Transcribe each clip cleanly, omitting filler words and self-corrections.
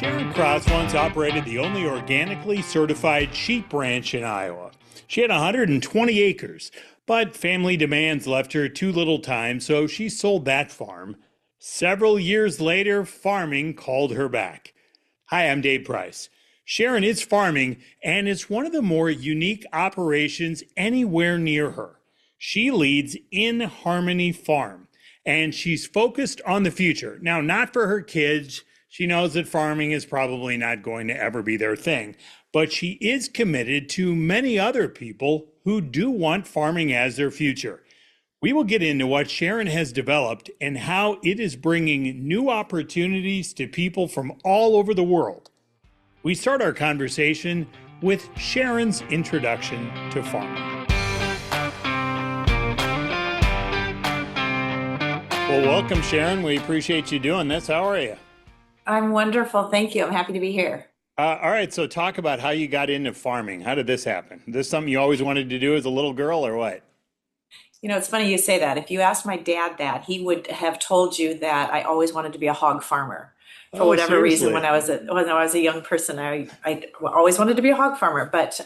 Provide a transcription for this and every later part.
Sharon Krause once operated the only organically certified sheep ranch in Iowa. She had 120 acres, but family demands left her too little time, so she sold that farm. Several years later, farming called her back. Hi, I'm Dave Price. Sharon is farming, and it's one of the more unique operations anywhere near her. She leads In Harmony Farm, and she's focused on the future. Now, not for her kids. She knows that farming is probably not going to ever be their thing, but she is committed to many other people who do want farming as their future. We will get into what Sharon has developed and how it is bringing new opportunities to people from all over the world. We start our conversation with Sharon's introduction to farming. Well, welcome, Sharon. We appreciate you doing this. How are you? I'm wonderful. Thank you. I'm happy to be here. All right, so talk about how you got into farming. How did this happen? Is this something you always wanted to do as a little girl or what? It's funny you say that. If you asked my dad that, he would have told you that I always wanted to be a hog farmer. For Oh, whatever reason, seriously? when I was a young person, I always wanted to be a hog farmer. But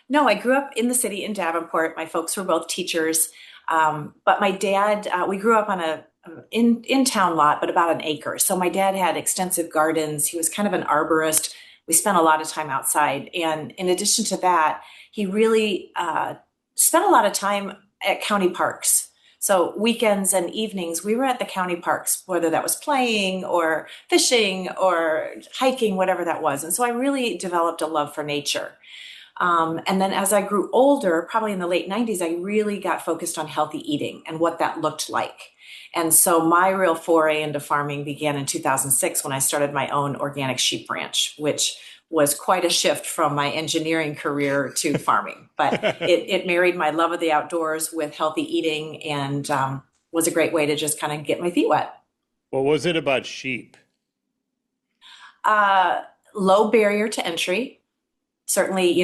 no, I grew up in the city in Davenport. My folks were both teachers. But my dad, we grew up on a in town lot, but about an acre. So my dad had extensive gardens. He was kind of an arborist. We spent a lot of time outside. And in addition to that, he really spent a lot of time at county parks. So weekends and evenings, we were at the county parks, whether that was playing or fishing or hiking, whatever that was. And so I really developed a love for nature. And then as I grew older, probably in the late 90s, I really got focused on healthy eating and what that looked like. And so my real foray into farming began in 2006 when I started my own organic sheep ranch, which was quite a shift from my engineering career to farming. But it married my love of the outdoors with healthy eating and was a great way to just kind of get my feet wet. What was it about sheep? Uh, Low barrier to entry. Certainly,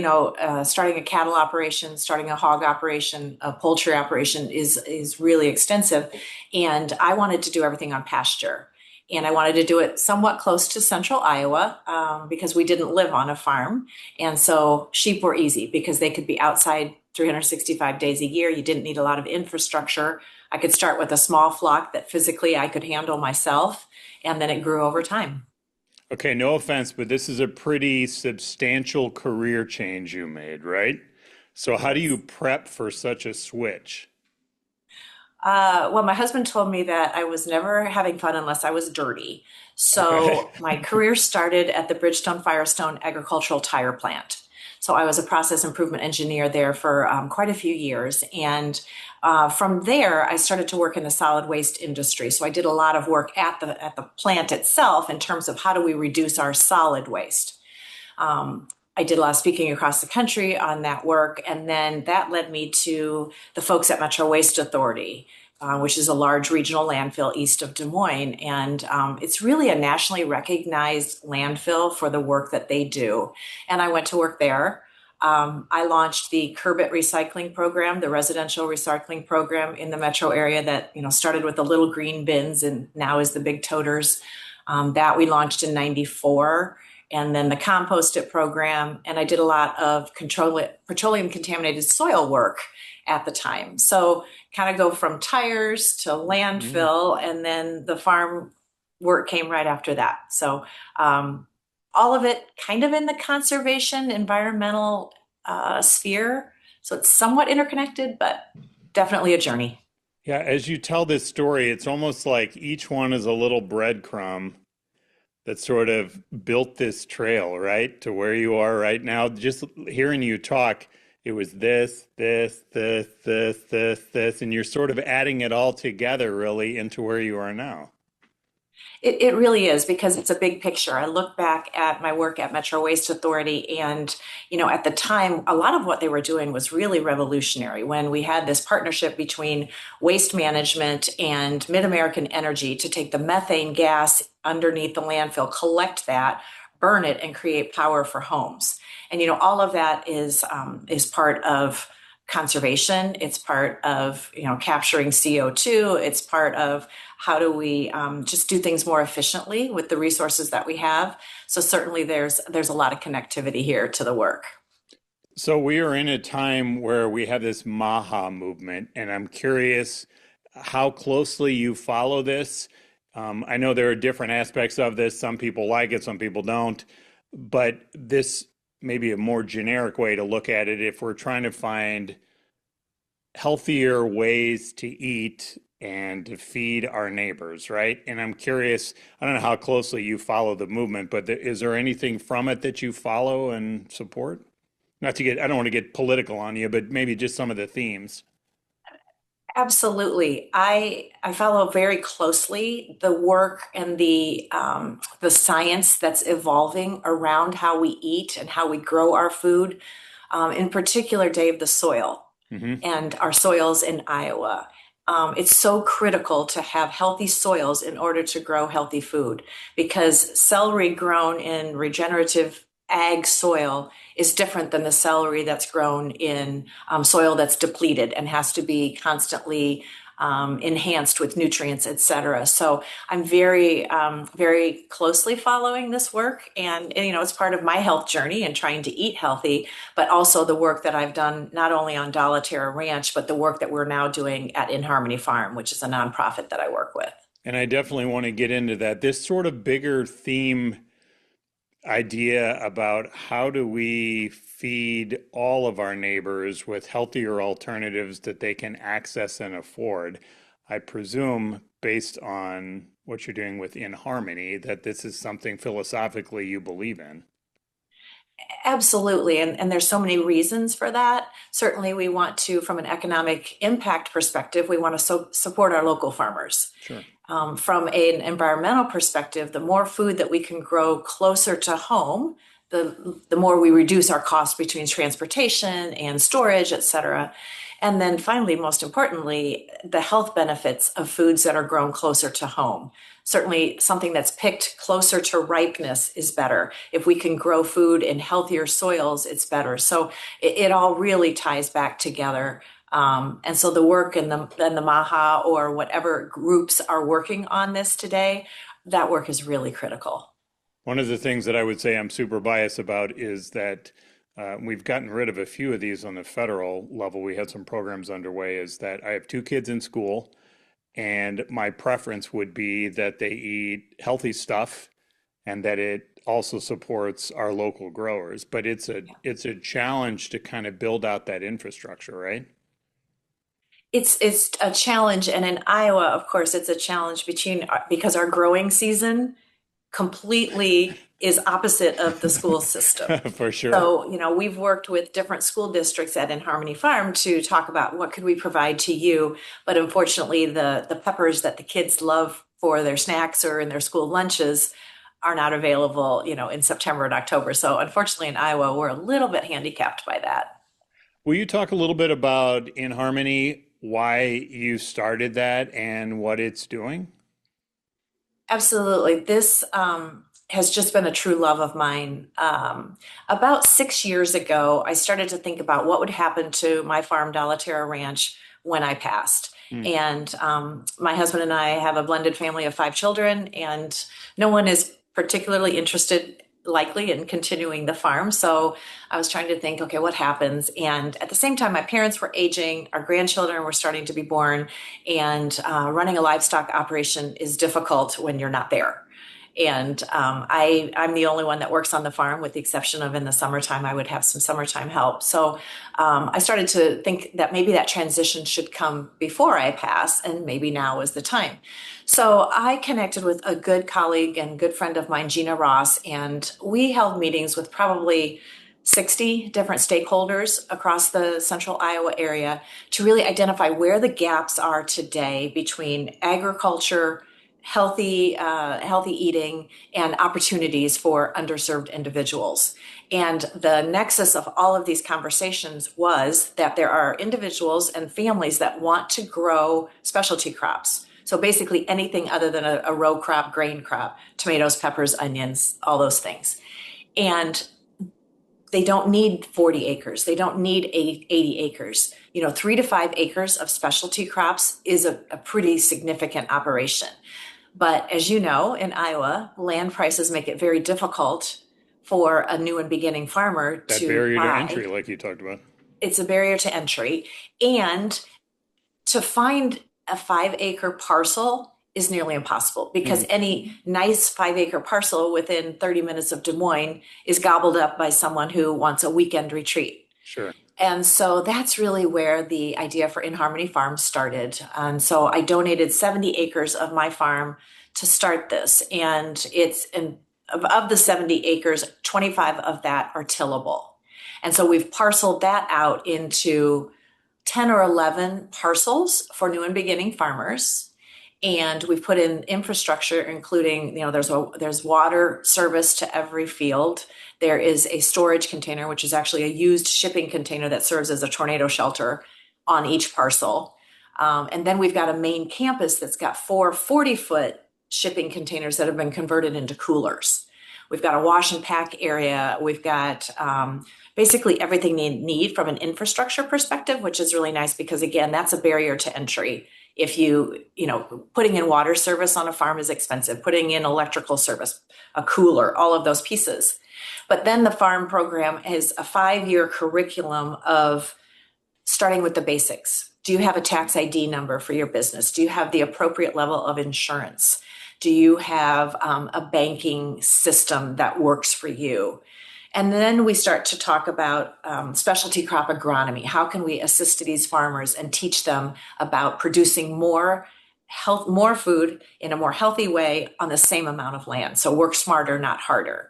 starting a cattle operation, starting a hog operation, a poultry operation is really extensive. And I wanted to do everything on pasture. And I wanted to do it somewhat close to central Iowa because we didn't live on a farm. And so sheep were easy because they could be outside 365 days a year. You didn't need a lot of infrastructure. I could start with a small flock that physically I could handle myself, and then it grew over time. Okay, no offense, but this is a pretty substantial career change you made, right? So how do you prep for such a switch? Well, my husband told me that I was never having fun unless I was dirty. Okay. So my career started at the Bridgestone Firestone Agricultural Tire Plant. So I was a process improvement engineer there for quite a few years. And from there, I started to work in the solid waste industry. So I did a lot of work at the plant itself in terms of how do we reduce our solid waste. I did a lot of speaking across the country on that work, and then that led me to the folks at Metro Waste Authority, which is a large regional landfill east of Des Moines. And it's really a nationally recognized landfill for the work that they do. And I went to work there. I launched the Curb It recycling program, the residential recycling program in the metro area that started with the little green bins and now is the big toters. That we launched in '94, and then the Compost It program. And I did a lot of petroleum contaminated soil work at the time. So kind of go from tires to Mm. landfill, and then the farm work came right after that. So all of it kind of in the conservation environmental sphere. So it's somewhat interconnected, but definitely a journey. Yeah, as you tell this story, it's almost like each one is a little breadcrumb that sort of built this trail, right, to where you are right now. Just hearing you talk, it was this, and you're sort of adding it all together really into where you are now. It really is because it's a big picture. I look back at my work at Metro Waste Authority, and at the time, a lot of what they were doing was really revolutionary. When we had this partnership between Waste Management and Mid-American Energy to take the methane gas underneath the landfill, collect that, burn it, and create power for homes. And all of that is part of conservation. It's part of capturing CO2. It's part of How do we just do things more efficiently with the resources that we have? So certainly there's a lot of connectivity here to the work. So we are in a time where we have this Maha movement, and I'm curious how closely you follow this. I know there are different aspects of this. Some people like it, some people don't. But this may be a more generic way to look at it if we're trying to find healthier ways to eat and to feed our neighbors, right? And I'm curious, I don't know how closely you follow the movement, but is there anything from it that you follow and support? Not to get, I don't want to get political on you, but maybe just some of the themes. Absolutely. I follow very closely the work and the science that's evolving around how we eat and how we grow our food. In particular, Dave, the soil Hmm. and our soils in Iowa. It's so critical to have healthy soils in order to grow healthy food because celery grown in regenerative ag soil is different than the celery that's grown in soil that's depleted and has to be constantly enhanced with nutrients, et cetera. So I'm very closely following this work, and it's part of my health journey and trying to eat healthy, but also the work that I've done not only on Dollar Terra Ranch, but the work that we're now doing at In Harmony Farm, which is a nonprofit that I work with. And I definitely want to get into that. This sort of bigger theme idea about how do we feed all of our neighbors with healthier alternatives that they can access and afford. I presume, based on what you're doing with In Harmony, that this is something philosophically you believe in. Absolutely. And there's so many reasons for that. Certainly, we want to, from an economic impact perspective, we want to support our local farmers. Sure. From an environmental perspective, the more food that we can grow closer to home, the more we reduce our cost between transportation and storage, et cetera. And then finally, most importantly, the health benefits of foods that are grown closer to home. Certainly, something that's picked closer to ripeness is better. If we can grow food in healthier soils, it's better. So it all really ties back together. And so the work and the MAHA or whatever groups are working on this today, that work is really critical. One of the things that I would say I'm super biased about is that we've gotten rid of a few of these on the federal level. We had some programs underway. Is that I have two kids in school, and my preference would be that they eat healthy stuff and that it also supports our local growers. But it's a challenge to kind of build out that infrastructure, right? It's a challenge, and in Iowa, of course, it's a challenge because our growing season completely is opposite of the school system. For sure. So, we've worked with different school districts at In Harmony Farm to talk about what could we provide to you. But unfortunately, the peppers that the kids love for their snacks or in their school lunches are not available, in September and October. So unfortunately, in Iowa, we're a little bit handicapped by that. Will you talk a little bit about In Harmony, why you started that and what it's doing? Absolutely. This has just been a true love of mine. About 6 years ago, I started to think about what would happen to my farm, Dollar Terra Ranch, when I passed. Hmm. And my husband and I have a blended family of 5 children, and no one is particularly interested, likely, in continuing the farm. So I was trying to think, okay, what happens? And at the same time, my parents were aging, our grandchildren were starting to be born, and running a livestock operation is difficult when you're not there. And I'm the only one that works on the farm, with the exception of in the summertime, I would have some summertime help. So I started to think that maybe that transition should come before I pass, and maybe now is the time. So I connected with a good colleague and good friend of mine, Gina Ross, and we held meetings with probably 60 different stakeholders across the central Iowa area to really identify where the gaps are today between agriculture, healthy eating, and opportunities for underserved individuals. And the nexus of all of these conversations was that there are individuals and families that want to grow specialty crops. So basically anything other than a row crop, grain crop, tomatoes, peppers, onions, all those things. And they don't need 40 acres. They don't need 80 acres. 3 to 5 acres of specialty crops is a pretty significant operation. But as you know, in Iowa, land prices make it very difficult for a new and beginning farmer That to barrier to buy. entry, like you talked about. It's a barrier to entry. And to find a 5 acre parcel is nearly impossible because Mm, any nice 5 acre parcel within 30 minutes of Des Moines is gobbled up by someone who wants a weekend retreat. sure. And so that's really where the idea for In Harmony Farm started. And so I donated 70 acres of my farm to start this. And of the 70 acres, 25 of that are tillable. And so we've parceled that out into 10 or 11 parcels for new and beginning farmers. And we've put in infrastructure, including, there's water service to every field. There is a storage container, which is actually a used shipping container that serves as a tornado shelter on each parcel. And then we've got a main campus that's got 4 40-foot shipping containers that have been converted into coolers. We've got a wash and pack area. We've got basically everything they need from an infrastructure perspective, which is really nice because, again, that's a barrier to entry. If putting in water service on a farm is expensive, putting in electrical service, a cooler, all of those pieces. But then the farm program is a 5-year curriculum of starting with the basics. Do you have a tax ID number for your business? Do you have the appropriate level of insurance? Do you have a banking system that works for you? And then we start to talk about specialty crop agronomy. How can we assist these farmers and teach them about producing more food in a more healthy way on the same amount of land? So work smarter, not harder.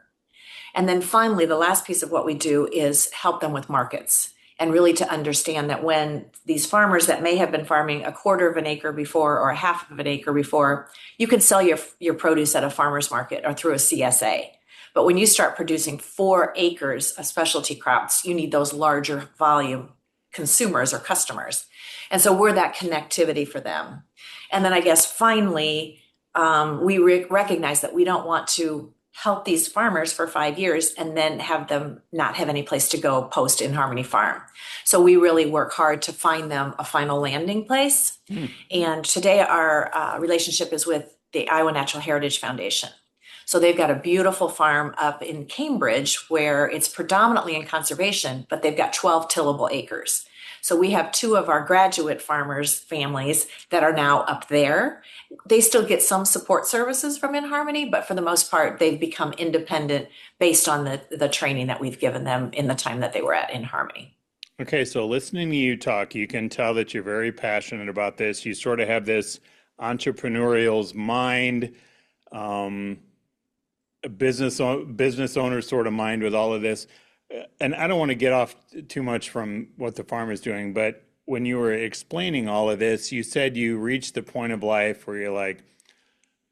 And then finally, the last piece of what we do is help them with markets and really to understand that when these farmers that may have been farming a quarter of an acre before or a half of an acre before, you can sell your produce at a farmer's market or through a CSA. But when you start producing 4 acres of specialty crops, you need those larger volume consumers or customers. And so we're that connectivity for them. And then I guess finally, we recognize that we don't want to help these farmers for 5 years and then have them not have any place to go post In Harmony Farm. So we really work hard to find them a final landing place. And today our relationship is with the Iowa Natural Heritage Foundation. So they've got a beautiful farm up in Cambridge where it's predominantly in conservation, but they've got 12 tillable acres. So we have 2 of our graduate farmers' families that are now up there. They still get some support services from In Harmony, but for the most part, they've become independent based on the training that we've given them in the time that they were at In Harmony. Okay, so listening to you talk, you can tell that you're very passionate about this. You sort of have this entrepreneurial's mind, a business owner sort of mind with all of this. And I don't want to get off too much from what the farm is doing, but when you were explaining all of this, you said you reached the point of life where you're like,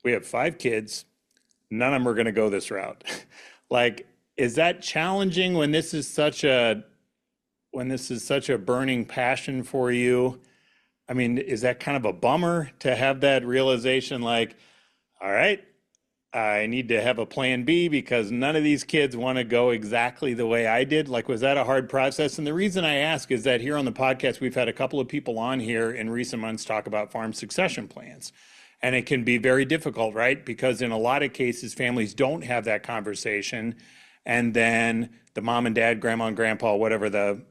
we have 5 kids, none of them are going to go this route. Like, is that challenging when this is such a burning passion for you? I mean, is that kind of a bummer to have that realization like, all right, I need to have a plan B because none of these kids want to go exactly the way I did? Like, was that a hard process? And the reason I ask is that here on the podcast, we've had a couple of people on here in recent months talk about farm succession plans. And it can be very difficult, right? Because in a lot of cases, families don't have that conversation. And then the mom and dad, grandma and grandpa, whatever the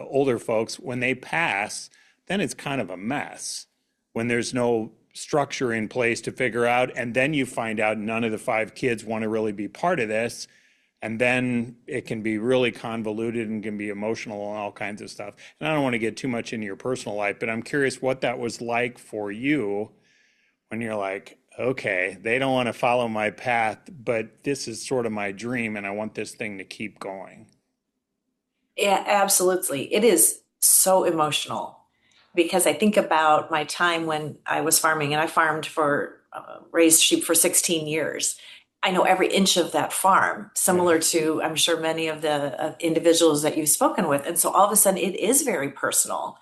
older folks, when they pass, then it's kind of a mess when there's no structure in place to figure out. And then you find out none of the 5 kids want to really be part of this. And then it can be really convoluted and can be emotional and all kinds of stuff. And I don't want to get too much into your personal life, but I'm curious what that was like for you when you're like, okay, they don't want to follow my path, but this is sort of my dream and I want this thing to keep going. Yeah, absolutely. It is so emotional because I think about my time when I was farming, and I farmed raised sheep for 16 years. I know every inch of that farm, similar to, I'm sure, many of the individuals that you've spoken with. And so all of a sudden it is very personal.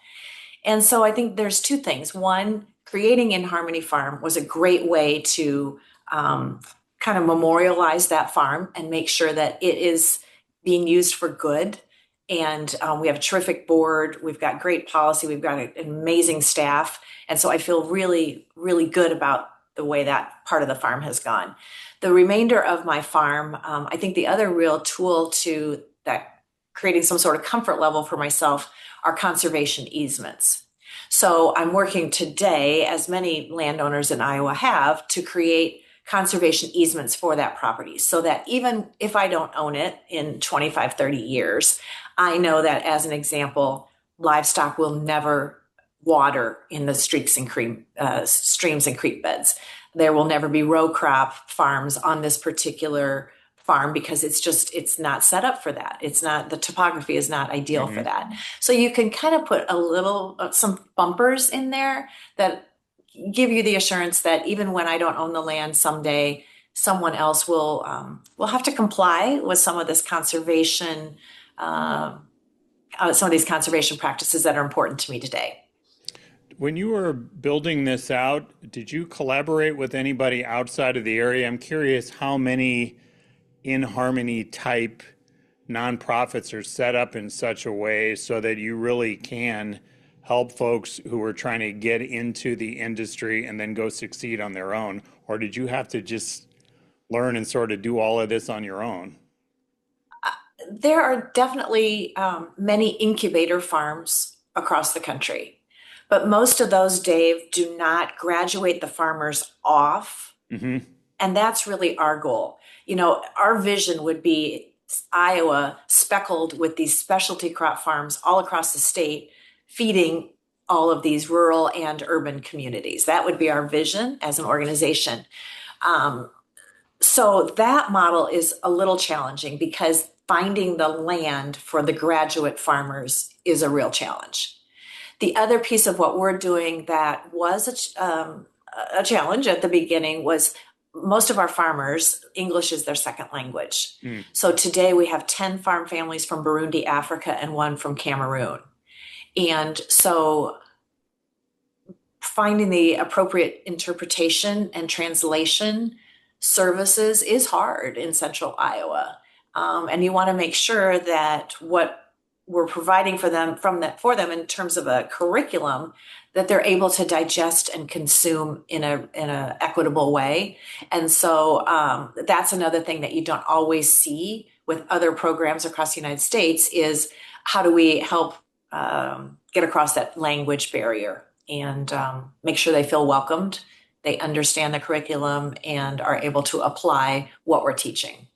And so I think there's 2 things. One, creating In Harmony Farm was a great way to kind of memorialize that farm and make sure that it is being used for good. And we have a terrific board. We've got great policy. We've got an amazing staff. And so I feel really, really good about the way that part of the farm has gone. The remainder of my farm, I think the other real tool to that creating some sort of comfort level for myself are conservation easements. So I'm working today, as many landowners in Iowa have, to create conservation easements for that property so that even if I don't own it in 25, 30 years, I know that, as an example, livestock will never water in the streams and creek beds. There will never be row crop farms on this particular farm because it's not set up for that. It's not, the topography is not ideal for Hmm. that. So you can kind of put a little some bumpers in there that give you the assurance that even when I don't own the land someday, someone else will have to comply with uh, some of these conservation practices that are important to me today. When you were building this out, did you collaborate with anybody outside of the area? I'm curious how many in harmony type nonprofits are set up in such a way so that you really can help folks who are trying to get into the industry and then go succeed on their own? Or did you have to just learn and sort of do all of this on your own? There are definitely many incubator farms across the country, but most of those, Dave, do not graduate the farmers off. Hmm. And that's really our goal. Our vision would be Iowa speckled with these specialty crop farms all across the state, feeding all of these rural and urban communities. That would be our vision as an organization. Um, so that model is a little challenging because finding the land for the graduate farmers is a real challenge. The other piece of what we're doing that was a challenge at the beginning was most of our farmers, English is their second language. Mm. So today we have 10 farm families from Burundi, Africa, and one from Cameroon. And so finding the appropriate interpretation and translation services is hard in central Iowa. And you want to make sure that what we're providing for them in terms of a curriculum that they're able to digest and consume in a equitable way. And so that's another thing that you don't always see with other programs across the United States is how do we help get across that language barrier and make sure they feel welcomed, they understand the curriculum, and are able to apply what we're teaching.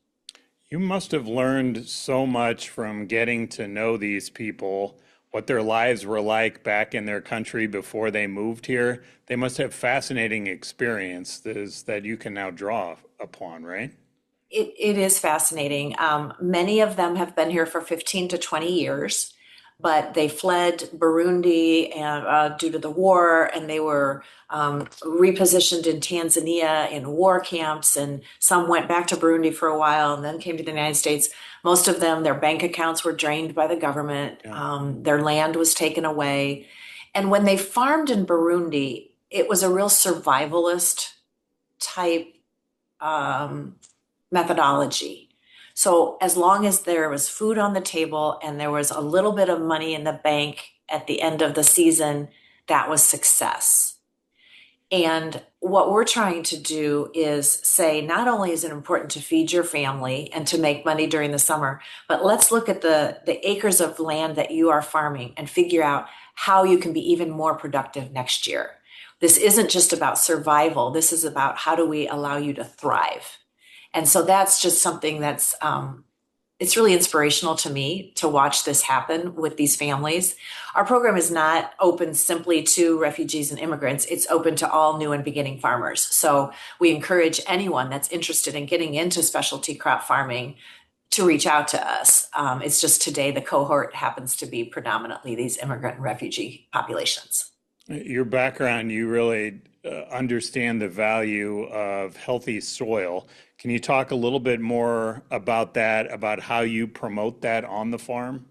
You must have learned so much from getting to know these people, what their lives were like back in their country before they moved here. They must have fascinating experiences that you can now draw upon, right? It is fascinating. Many of them have been here for 15 to 20 years, but they fled Burundi due to the war, and they were repositioned in Tanzania in war camps, and some went back to Burundi for a while and then came to the United States. Most of them, their bank accounts were drained by the government. Yeah. Their land was taken away. And when they farmed in Burundi, it was a real survivalist type um, methodology. So as long as there was food on the table and there was a little bit of money in the bank at the end of the season, that was success. And what we're trying to do is say, not only is it important to feed your family and to make money during the summer, but let's look at the acres of land that you are farming and figure out how you can be even more productive next year. This isn't just about survival. This is about how do we allow you to thrive. And so that's just something that's it's really inspirational to me to watch this happen with these families. Our program is not open simply to refugees and immigrants. It's open to all new and beginning farmers. So we encourage anyone that's interested in getting into specialty crop farming to reach out to us. It's just today the cohort happens to be predominantly these immigrant and refugee populations. Your background, you really understand the value of healthy soil. Can you talk a little bit more about that, about how you promote that on the farm?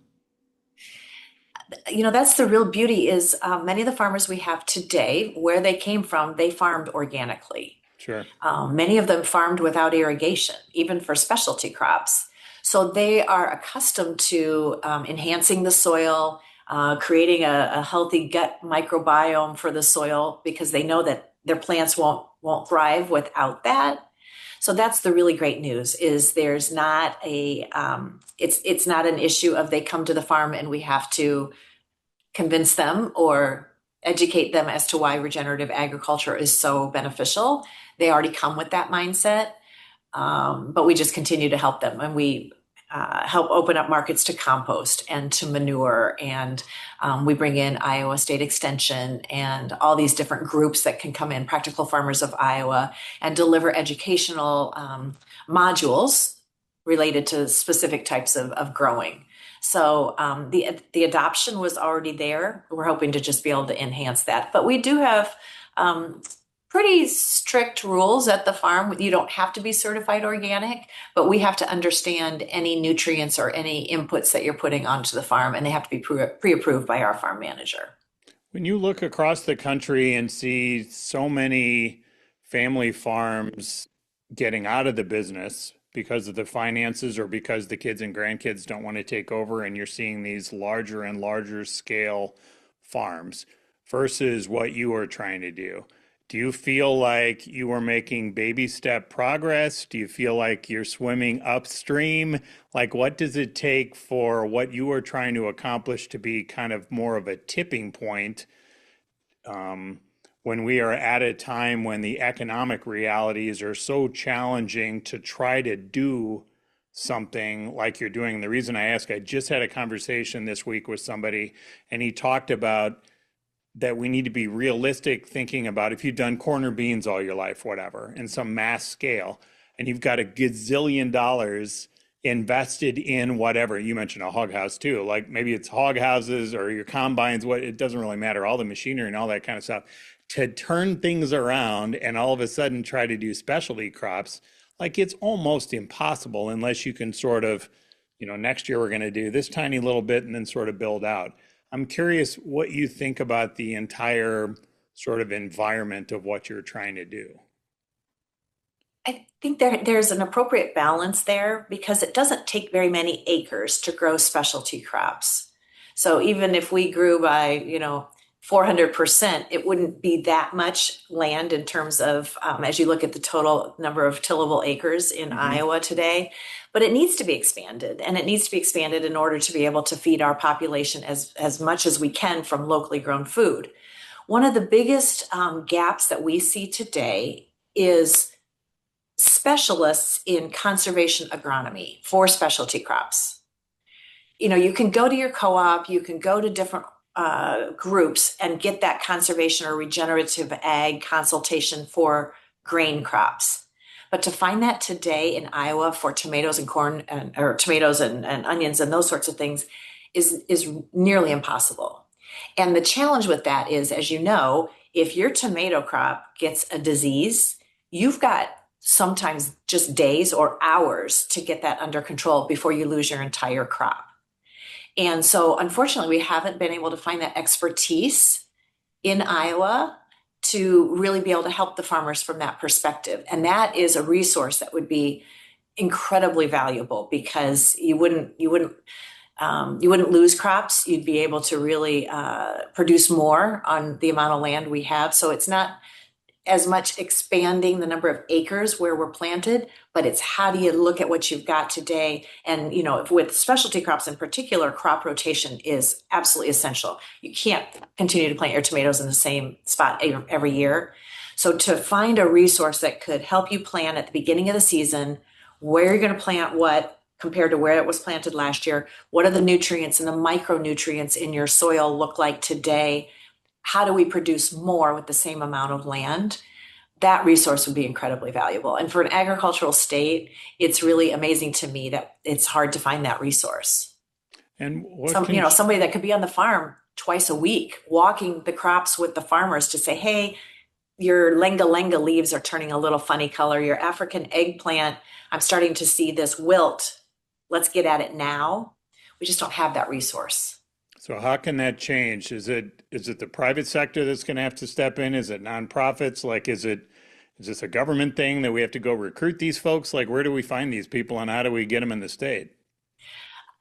That's the real beauty is many of the farmers we have today, where they came from, they farmed organically. Sure. Many of them farmed without irrigation, even for specialty crops. So they are accustomed to enhancing the soil, creating a healthy gut microbiome for the soil because they know that their plants won't thrive without that. So that's the really great news is there's not a it's not an issue of they come to the farm and we have to convince them or educate them as to why regenerative agriculture is so beneficial. They already come with that mindset, but we just continue to help them and we help open up markets to compost and to manure. And we bring in Iowa State Extension and all these different groups that can come in, Practical Farmers of Iowa, and deliver educational modules related to specific types of growing. So the adoption was already there. We're hoping to just be able to enhance that. But we do have pretty strict rules at the farm. You don't have to be certified organic, but we have to understand any nutrients or any inputs that you're putting onto the farm, and they have to be pre-approved by our farm manager. When you look across the country and see so many family farms getting out of the business because of the finances or because the kids and grandkids don't want to take over, and you're seeing these larger and larger scale farms versus what you are trying to do you feel like you are making baby step progress? Do you feel like you're swimming upstream? Like, what does it take for what you are trying to accomplish to be kind of more of a tipping point when we are at a time when the economic realities are so challenging to try to do something like you're doing? And the reason I ask, I just had a conversation this week with somebody, and he talked about that we need to be realistic thinking about if you've done corner beans all your life, whatever, in some mass scale, and you've got a gazillion dollars invested in whatever. You mentioned a hog house too, like maybe it's hog houses or your combines, what it doesn't really matter, all the machinery and all that kind of stuff. To turn things around and all of a sudden try to do specialty crops, like it's almost impossible unless you can sort of, next year we're going to do this tiny little bit and then sort of build out. I'm curious what you think about the entire sort of environment of what you're trying to do. I think there's an appropriate balance there because it doesn't take very many acres to grow specialty crops. So even if we grew by, 400%, it wouldn't be that much land in terms of, as you look at the total number of tillable acres in Hmm. Iowa today, but it needs to be expanded and it needs to be expanded in order to be able to feed our population as much as we can from locally grown food. One of the biggest gaps that we see today is specialists in conservation agronomy for specialty crops. You can go to your co-op, you can go to different groups and get that conservation or regenerative ag consultation for grain crops. But to find that today in Iowa for tomatoes and corn or tomatoes and onions and those sorts of things is nearly impossible. And the challenge with that is, as you know, if your tomato crop gets a disease, you've got sometimes just days or hours to get that under control before you lose your entire crop. And so, unfortunately, we haven't been able to find that expertise in Iowa to really be able to help the farmers from that perspective. And that is a resource that would be incredibly valuable because you wouldn't lose crops. You'd be able to really produce more on the amount of land we have. So it's not as much expanding the number of acres where we're planted, but it's how do you look at what you've got today? And, with specialty crops in particular, crop rotation is absolutely essential. You can't continue to plant your tomatoes in the same spot every year. So to find a resource that could help you plan at the beginning of the season, where you're going to plant what compared to where it was planted last year, what are the nutrients and the micronutrients in your soil look like today? How do we produce more with the same amount of land? That resource would be incredibly valuable. And for an agricultural state, it's really amazing to me that it's hard to find that resource. And what can Somebody that could be on the farm twice a week, walking the crops with the farmers to say, hey, your lenga-lenga leaves are turning a little funny color. Your African eggplant, I'm starting to see this wilt. Let's get at it now. We just don't have that resource. So how can that change? Is it the private sector that's going to have to step in? Is it nonprofits? Like, is it Is this a government thing that we have to go recruit these folks? Like, where do we find these people and how do we get them in the state?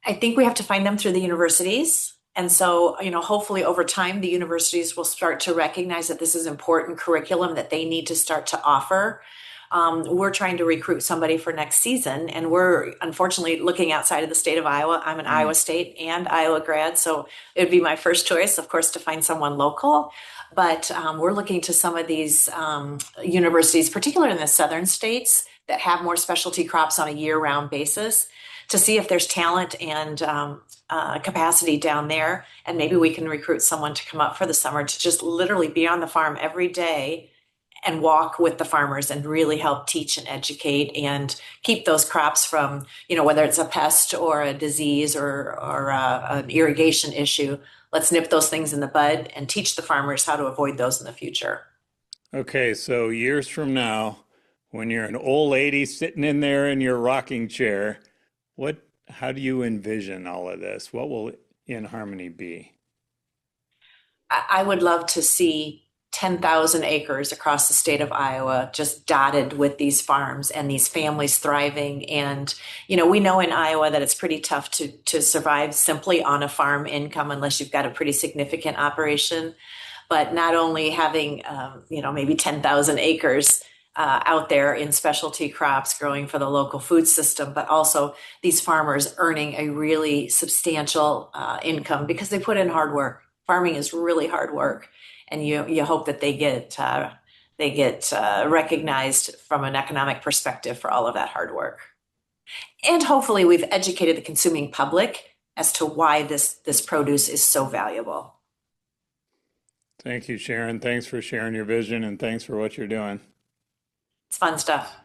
I think we have to find them through the universities. And so, hopefully over time, the universities will start to recognize that this is important curriculum that they need to start to offer. We're trying to recruit somebody for next season, and we're unfortunately looking outside of the state of Iowa. I'm an Iowa State and Iowa grad, so it would be my first choice, of course, to find someone local. But we're looking to some of these universities, particularly in the southern states, that have more specialty crops on a year-round basis, to see if there's talent and capacity down there. And maybe we can recruit someone to come up for the summer to just literally be on the farm every day and walk with the farmers and really help teach and educate and keep those crops from, whether it's a pest or a disease or an irrigation issue. Let's nip those things in the bud and teach the farmers how to avoid those in the future. Okay, so years from now, when you're an old lady sitting in there in your rocking chair, how do you envision all of this? What will In Harmony be? I would love to see 10,000 acres across the state of Iowa just dotted with these farms and these families thriving. And, we know in Iowa that it's pretty tough to survive simply on a farm income unless you've got a pretty significant operation. But not only having, maybe 10,000 acres out there in specialty crops growing for the local food system, but also these farmers earning a really substantial income because they put in hard work. Farming is really hard work, and you hope that they get recognized from an economic perspective for all of that hard work. And hopefully, we've educated the consuming public as to why this produce is so valuable. Thank you, Sharon. Thanks for sharing your vision and thanks for what you're doing. It's fun stuff.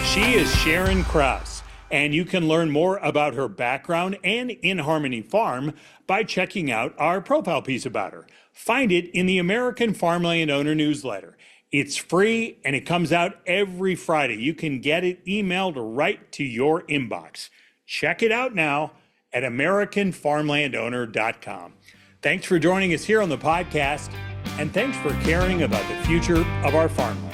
She is Sharon Krause, and you can learn more about her background and In Harmony Farm by checking out our profile piece about her. Find it in the American Farmland Owner newsletter. It's free and it comes out every Friday. You can get it emailed right to your inbox. Check it out now at AmericanFarmlandOwner.com. Thanks for joining us here on the podcast, and thanks for caring about the future of our farmland.